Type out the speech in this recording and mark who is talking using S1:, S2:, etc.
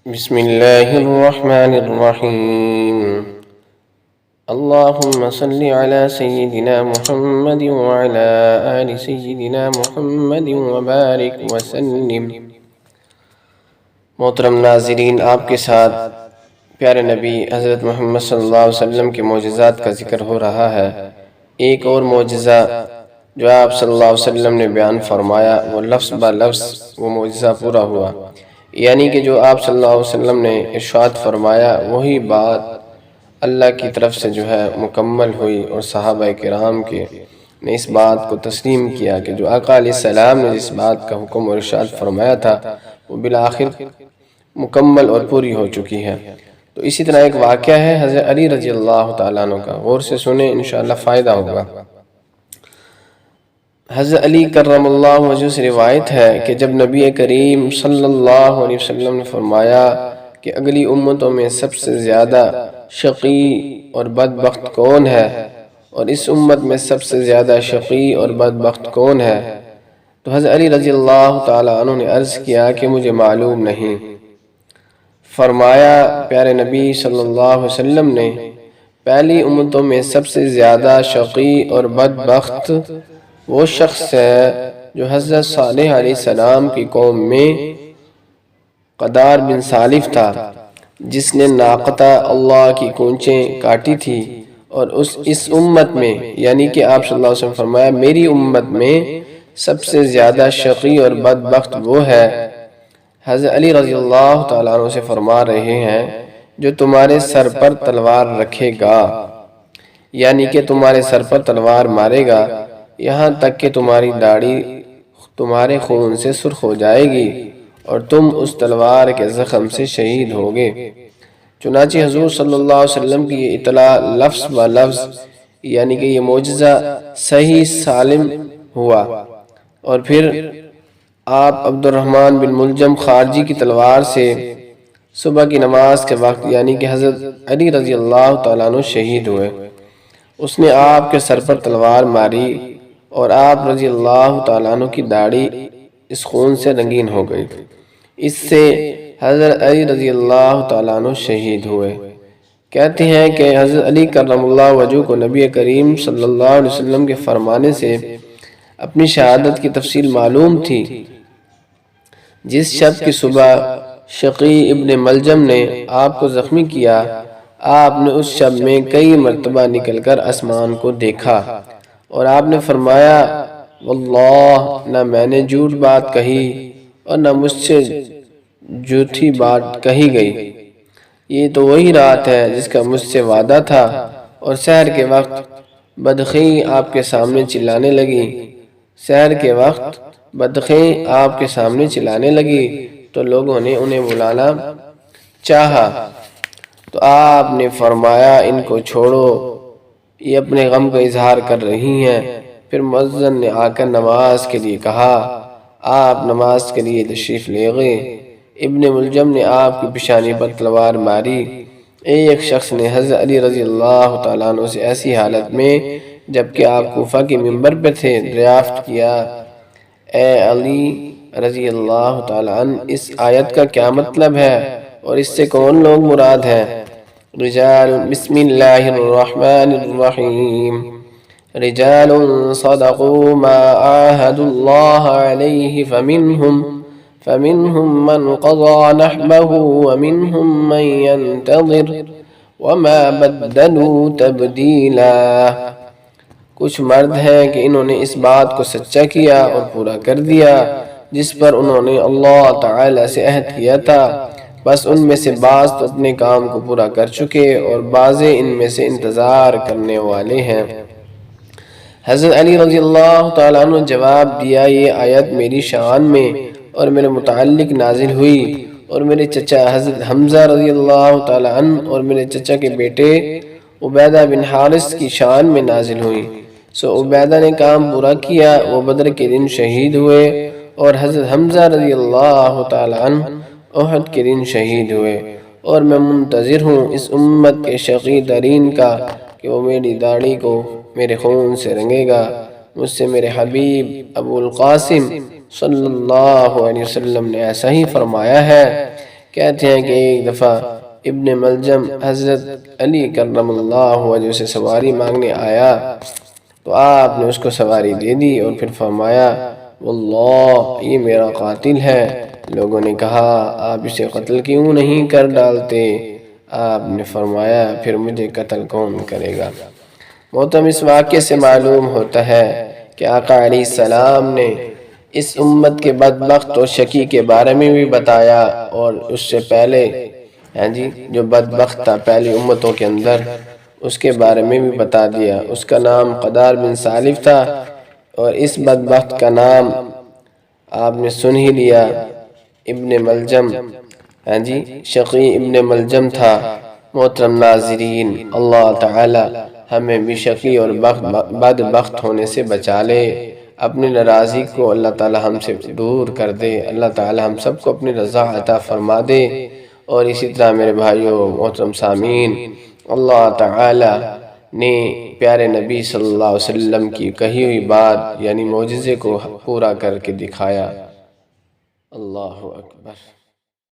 S1: بسم الله الرحمن الرحيم. اللهم صل على سيدنا محمد وعلى آل سيدنا محمد وبارك وسلم. محترم ناظرین، آپ کے ساتھ پیارے نبی حضرت محمد صلی اللہ علیہ وسلم کے معجزات کا ذکر ہو رہا ہے۔ ایک اور معجزہ جو آپ صلی اللہ علیہ وسلم نے بیان فرمایا، وہ لفظ با لفظ وہ معجزہ پورا ہوا، یعنی کہ جو آپ صلی اللہ علیہ وسلم نے ارشاد فرمایا وہی بات اللہ کی طرف سے جو ہے مکمل ہوئی، اور صحابہ کرام کے نے اس بات کو تسلیم کیا کہ جو آقا علیہ السلام نے جس بات کا حکم اور ارشاد فرمایا تھا وہ بالآخر مکمل اور پوری ہو چکی ہے۔ تو اسی طرح ایک واقعہ ہے حضرت علی رضی اللہ تعالیٰ عنہ کا، غور سے سنیں انشاءاللہ فائدہ ہوگا۔ حضرت علی کرم اللہ وجہ سے روایت ہے کہ جب نبی کریم صلی اللہ علیہ وسلم نے فرمایا کہ اگلی امتوں میں سب سے زیادہ شقی اور بدبخت کون ہے، اور اس امت میں سب سے زیادہ شقی اور بدبخت کون ہے، تو حضرت علی رضی اللہ تعالیٰ عنہ نے عرض کیا کہ مجھے معلوم نہیں۔ فرمایا پیارے نبی صلی اللہ علیہ وسلم نے، پہلی امتوں میں سب سے زیادہ شقی اور بدبخت وہ شخص ہے جو حضرت صالح علیہ السلام کی قوم میں قدار بن سالف تھا، جس نے ناقتہ اللہ کی کونچیں کاٹی تھی، اور اس امت میں یعنی کہ آپ صلی اللہ علیہ وسلم فرمایا میری امت میں سب سے زیادہ شقی اور بدبخت وہ ہے۔ حضرت علی رضی اللہ تعالیٰ عنہ سے فرما رہے ہیں جو تمہارے سر پر تلوار رکھے گا، یعنی کہ تمہارے سر پر تلوار مارے گا یہاں تک کہ تمہاری داڑھی تمہارے خون سے سرخ ہو جائے گی اور تم اس تلوار کے زخم سے شہید ہوگے۔ چنانچہ حضور صلی اللہ علیہ وسلم کی یہ اطلاع لفظ با لفظ یعنی کہ یہ معجزہ صحیح سالم ہوا، اور پھر آپ عبد الرحمن بن ملجم خارجی کی تلوار سے صبح کی نماز کے وقت یعنی کہ حضرت علی رضی اللہ تعالیٰ عنہ شہید ہوئے۔ اس نے آپ کے سر پر تلوار ماری اور آپ رضی اللہ تعالیٰ عنہ کی داڑھی اس خون سے رنگین ہو گئی، اس سے حضرت علی رضی اللہ تعالیٰ عنہ شہید ہوئے۔ کہتے ہیں کہ حضرت علی کرم اللہ وجہ کو نبی کریم صلی اللہ علیہ وسلم کے فرمانے سے اپنی شہادت کی تفصیل معلوم تھی۔ جس شب کی صبح شقی ابن ملجم نے آپ کو زخمی کیا، آپ نے اس شب میں کئی مرتبہ نکل کر آسمان کو دیکھا، اور آپ نے فرمایا واللہ نہ میں نے جھوٹ بات کہی اور نہ مجھ سے جھوٹی بات کہی گئی، یہ تو وہی رات ہے جس کا مجھ سے وعدہ تھا۔ اور سحر کے وقت بدخیں آپ کے سامنے چلانے لگی، سحر کے وقت بدخیں آپ کے سامنے چلانے لگی تو لوگوں نے انہیں بلانا چاہا، تو آپ نے فرمایا ان کو چھوڑو، یہ اپنے غم کا اظہار کر رہی ہیں۔ پھر مؤذن نے آ کر نماز کے لیے کہا، آپ نماز کے لیے تشریف لے گئے۔ ابن ملجم نے آپ کی پیشانی پر تلوار ماری۔ ایک شخص نے حضرت علی رضی اللہ تعالیٰ عنہ سے ایسی حالت میں جبکہ آپ کوفہ کے منبر پہ تھے دریافت کیا، اے علی رضی اللہ تعالیٰ عنہ اس آیت کا کیا مطلب ہے اور اس سے کون لوگ مراد ہیں؟ رجال بسم اللہ الرحمن الرحیم رجال صدقوا ما عاهدوا الله عليه فمنهم من قضى نحبه ومنهم من ينتظر وما بدلوا تبدیلا۔ کچھ مرد ہیں کہ انہوں نے اس بات کو سچا کیا اور پورا کر دیا جس پر انہوں نے اللہ تعالی سے عہد کیا تھا، بس ان میں سے بعض تو اپنے کام کو پورا کر چکے اور بعض ان میں سے انتظار کرنے والے ہیں۔ حضرت علی رضی اللہ تعالیٰ عنہ جواب دیا، یہ آیت میری شان میں اور میرے متعلق نازل ہوئی، اور میرے چچا حضرت حمزہ رضی اللہ تعالیٰ عنہ اور میرے چچا کے بیٹے عبیدہ بن حارث کی شان میں نازل ہوئی۔ سو عبیدہ نے کام پورا کیا، وہ بدر کے دن شہید ہوئے، اور حضرت حمزہ رضی اللہ تعالیٰ عنہ احد کے دن شہید ہوئے، اور میں منتظر ہوں اس امت کے شقی ترین کا کہ وہ میری داڑھی کو میرے خون سے رنگے گا۔ مجھ سے میرے حبیب ابو القاسم صلی اللہ علیہ وسلم نے ایسا ہی فرمایا ہے کہتے ہیں کہ ایک دفعہ ابن ملجم حضرت علی کرم اللہ وجہ سے سواری مانگنے آیا تو آپ نے اس کو سواری دے دی اور پھر فرمایا واللہ یہ میرا قاتل ہے۔ لوگوں نے کہا آپ اسے قتل کیوں نہیں کر ڈالتے؟ آپ نے فرمایا پھر مجھے قتل کون کرے گا؟ محترم، اس واقعے سے معلوم ہوتا ہے کہ آقا علیہ السلام نے اس امت کے بدبخت اور شقی کے بارے میں بھی بتایا، اور اس سے پہلے جو بدبخت تھا پہلی امتوں کے اندر اس کے بارے میں بھی بتا دیا۔ اس کا نام قدار بن سالف تھا، اور اس بدبخت کا نام آپ نے سن ہی لیا، ابن ملجم، شقی ابن ملجم تھا۔ محترم ناظرین، اللہ تعالی ہمیں بھی شقی اور بدبخت ہونے سے بچا لے، اپنی ناراضی کو اللہ تعالی ہم سے دور کر دے، اللہ تعالی ہم سب کو اپنی رضا عطا فرما دے۔ اور اسی طرح میرے بھائیوں محترم سامعین، اللہ تعالی نے پیارے نبی صلی اللہ علیہ وسلم کی کہی ہوئی بات یعنی معجزے کو پورا کر کے دکھایا۔ اللہ اکبر۔